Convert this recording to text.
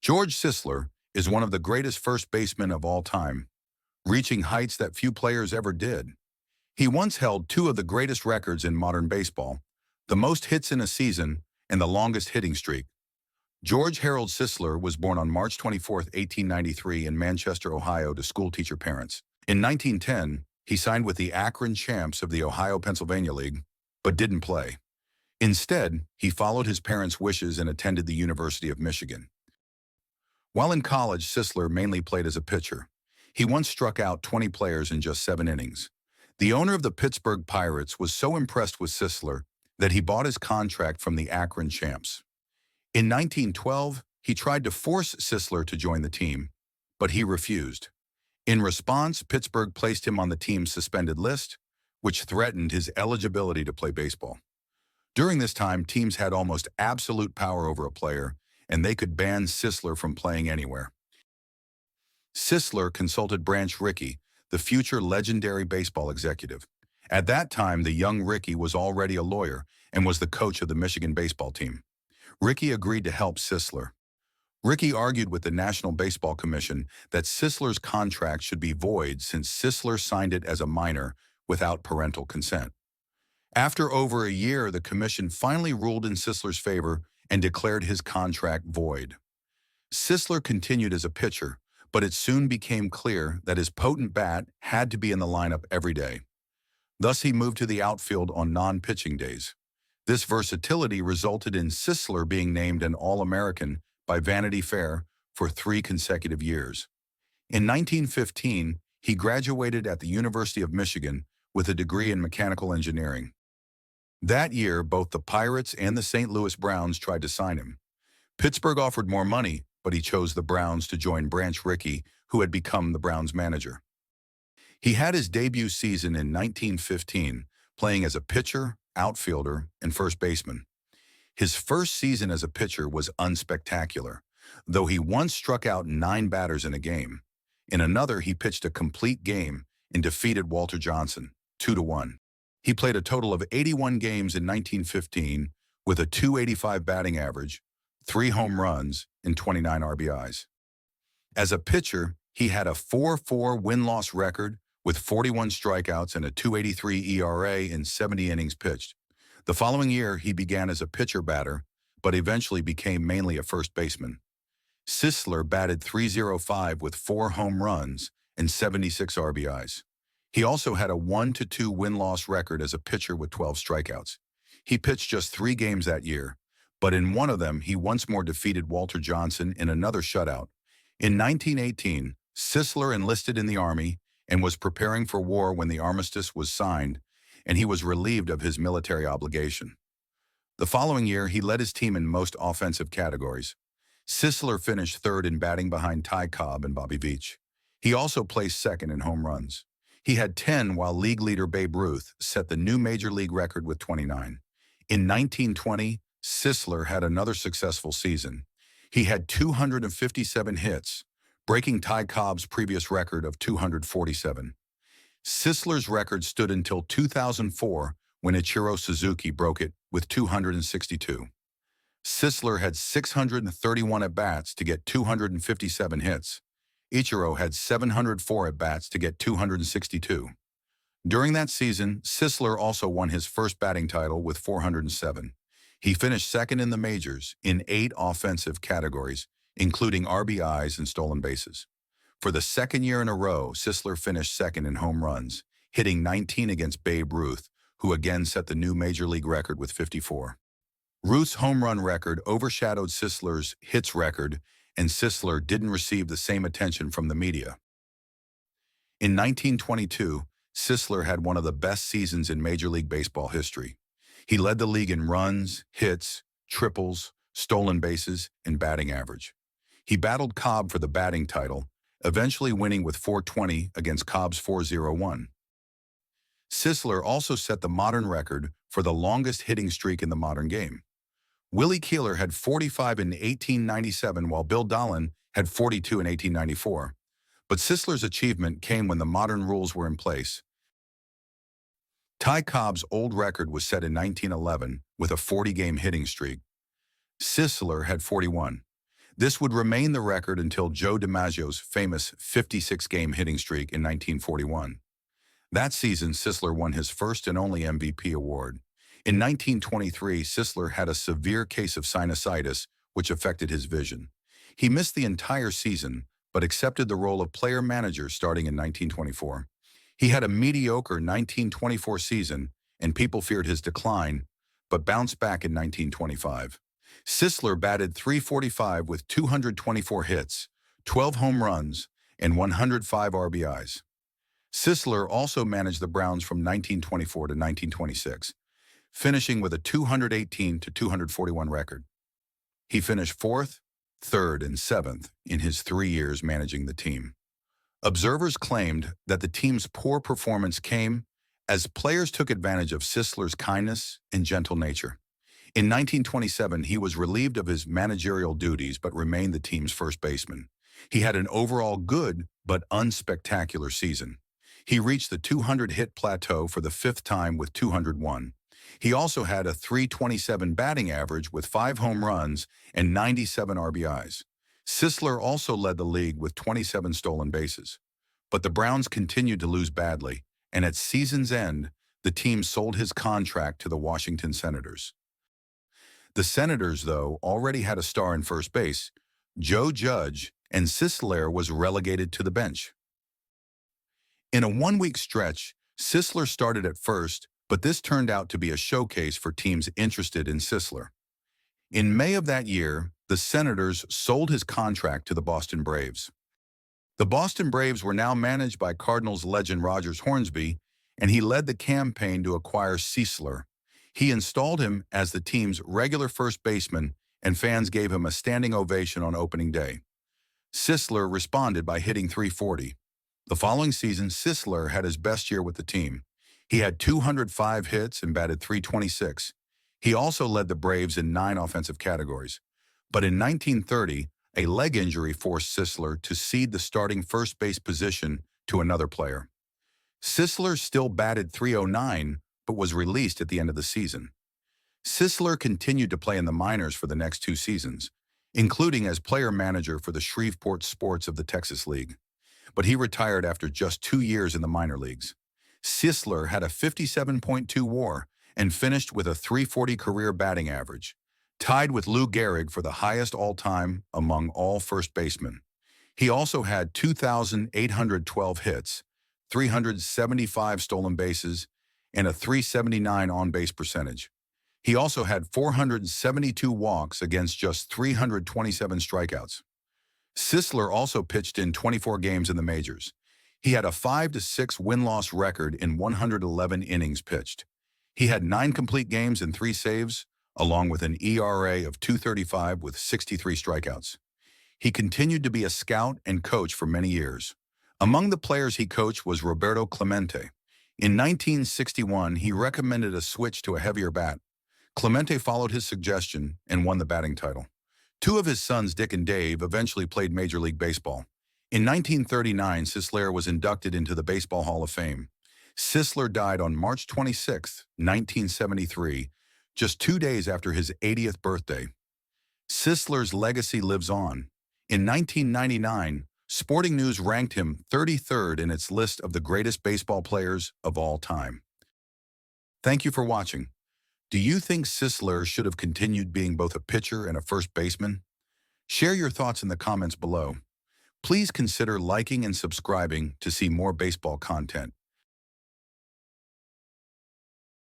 George Sisler is one of the greatest first basemen of all time, reaching heights that few players ever did. He once held two of the greatest records in modern baseball, the most hits in a season and the longest hitting streak. George Harold Sisler was born on March 24, 1893 in Manchester, Ohio to schoolteacher parents. In 1910, he signed with the Akron Champs of the Ohio-Pennsylvania League, but didn't play. Instead, he followed his parents' wishes and attended the University of Michigan. While in college, Sisler mainly played as a pitcher. He once struck out 20 players in just 7 innings. The owner of the Pittsburgh Pirates was so impressed with Sisler that he bought his contract from the Akron Champs. In 1912, he tried to force Sisler to join the team, but he refused. In response, Pittsburgh placed him on the team's suspended list, which threatened his eligibility to play baseball. During this time, teams had almost absolute power over a player, and they could ban Sisler from playing anywhere. Sisler consulted Branch Rickey, the future legendary baseball executive. At that time, the young Rickey was already a lawyer and was the coach of the Michigan baseball team. Rickey agreed to help Sisler. Rickey argued with the National Baseball Commission that Sisler's contract should be void since Sisler signed it as a minor without parental consent. After over a year, the commission finally ruled in Sisler's favor and declared his contract void. Sisler continued as a pitcher, but it soon became clear that his potent bat had to be in the lineup every day. Thus, he moved to the outfield on non-pitching days. This versatility resulted in Sisler being named an All-American by Vanity Fair for 3 consecutive years. In 1915, he graduated at the University of Michigan with a degree in mechanical engineering. That year, both the Pirates and the St. Louis Browns tried to sign him. Pittsburgh offered more money, but he chose the Browns to join Branch Rickey, who had become the Browns' manager. He had his debut season in 1915, playing as a pitcher, outfielder, and first baseman. His first season as a pitcher was unspectacular, though he once struck out 9 batters in a game. In another, he pitched a complete game and defeated Walter Johnson, 2-1. He played a total of 81 games in 1915 with a .285 batting average, 3 home runs, and 29 RBIs. As a pitcher, he had a 4.4 win-loss record with 41 strikeouts and a .283 ERA in 70 innings pitched. The following year, he began as a pitcher batter, but eventually became mainly a first baseman. Sisler batted .305 with 4 home runs and 76 RBIs. He also had a 1-2 win-loss record as a pitcher with 12 strikeouts. He pitched just 3 games that year, but in one of them, he once more defeated Walter Johnson in another shutout. In 1918, Sisler enlisted in the Army and was preparing for war when the armistice was signed, and he was relieved of his military obligation. The following year, he led his team in most offensive categories. Sisler finished 3rd in batting behind Ty Cobb and Bobby Veach. He also placed 2nd in home runs. He had 10, while league leader Babe Ruth set the new major league record with 29. In 1920, Sisler had another successful season. He had 257 hits, breaking Ty Cobb's previous record of 247. Sisler's record stood until 2004, when Ichiro Suzuki broke it with 262. Sisler had 631 at-bats to get 257 hits. Ichiro had 704 at-bats to get 262. During that season, Sisler also won his first batting title with 407. He finished 2nd in the majors in 8 offensive categories, including RBIs and stolen bases. For the 2nd year in a row, Sisler finished 2nd in home runs, hitting 19 against Babe Ruth, who again set the new major league record with 54. Ruth's home run record overshadowed Sisler's hits record, and Sisler didn't receive the same attention from the media. In 1922, Sisler had one of the best seasons in Major League Baseball history. He led the league in runs, hits, triples, stolen bases, and batting average. He battled Cobb for the batting title, eventually winning with 420 against Cobb's 401. Sisler also set the modern record for the longest hitting streak in the modern game. Willie Keeler had 45 in 1897, while Bill Dolan had 42 in 1894. But Sisler's achievement came when the modern rules were in place. Ty Cobb's old record was set in 1911 with a 40-game hitting streak. Sisler had 41. This would remain the record until Joe DiMaggio's famous 56-game hitting streak in 1941. That season, Sisler won his first and only MVP award. In 1923, Sisler had a severe case of sinusitis, which affected his vision. He missed the entire season, but accepted the role of player-manager starting in 1924. He had a mediocre 1924 season, and people feared his decline, but bounced back in 1925. Sisler batted .345 with 224 hits, 12 home runs, and 105 RBIs. Sisler also managed the Browns from 1924 to 1926, finishing with a 218 to 241 record. He finished 4th, 3rd, and 7th in his 3 years managing the team. Observers claimed that the team's poor performance came as players took advantage of Sisler's kindness and gentle nature. In 1927, he was relieved of his managerial duties but remained the team's first baseman. He had an overall good but unspectacular season. He reached the 200-hit plateau for the 5th time with 201. He also had a .327 batting average with 5 home runs and 97 RBIs. Sisler also led the league with 27 stolen bases. But the Browns continued to lose badly, and at season's end, the team sold his contract to the Washington Senators. The Senators, though, already had a star in first base, Joe Judge, and Sisler was relegated to the bench. In a one-week stretch, Sisler started at first, but this turned out to be a showcase for teams interested in Sisler. In May of that year, the Senators sold his contract to the Boston Braves. The Boston Braves were now managed by Cardinals legend Rogers Hornsby, and he led the campaign to acquire Sisler. He installed him as the team's regular first baseman, and fans gave him a standing ovation on opening day. Sisler responded by hitting .340. The following season, Sisler had his best year with the team. He had 205 hits and batted .326. He also led the Braves in 9 offensive categories. But in 1930, a leg injury forced Sisler to cede the starting first base position to another player. Sisler still batted .309, but was released at the end of the season. Sisler continued to play in the minors for the next 2 seasons, including as player-manager for the Shreveport Sports of the Texas League. But he retired after just 2 years in the minor leagues. Sisler had a 57.2 WAR and finished with a .340 career batting average, tied with Lou Gehrig for the highest all-time among all first basemen. He also had 2,812 hits, 375 stolen bases, and a .379 on-base percentage. He also had 472 walks against just 327 strikeouts. Sisler also pitched in 24 games in the majors. He had a 5-6 win-loss record in 111 innings pitched. He had 9 complete games and 3 saves, along with an ERA of .235 with 63 strikeouts. He continued to be a scout and coach for many years. Among the players he coached was Roberto Clemente. In 1961, he recommended a switch to a heavier bat. Clemente followed his suggestion and won the batting title. 2 of his sons, Dick and Dave, eventually played Major League Baseball. In 1939, Sisler was inducted into the Baseball Hall of Fame. Sisler died on March 26, 1973, just 2 days after his 80th birthday. Sisler's legacy lives on. In 1999, Sporting News ranked him 33rd in its list of the greatest baseball players of all time. Thank you for watching. Do you think Sisler should have continued being both a pitcher and a first baseman? Share your thoughts in the comments below. Please consider liking and subscribing to see more baseball content.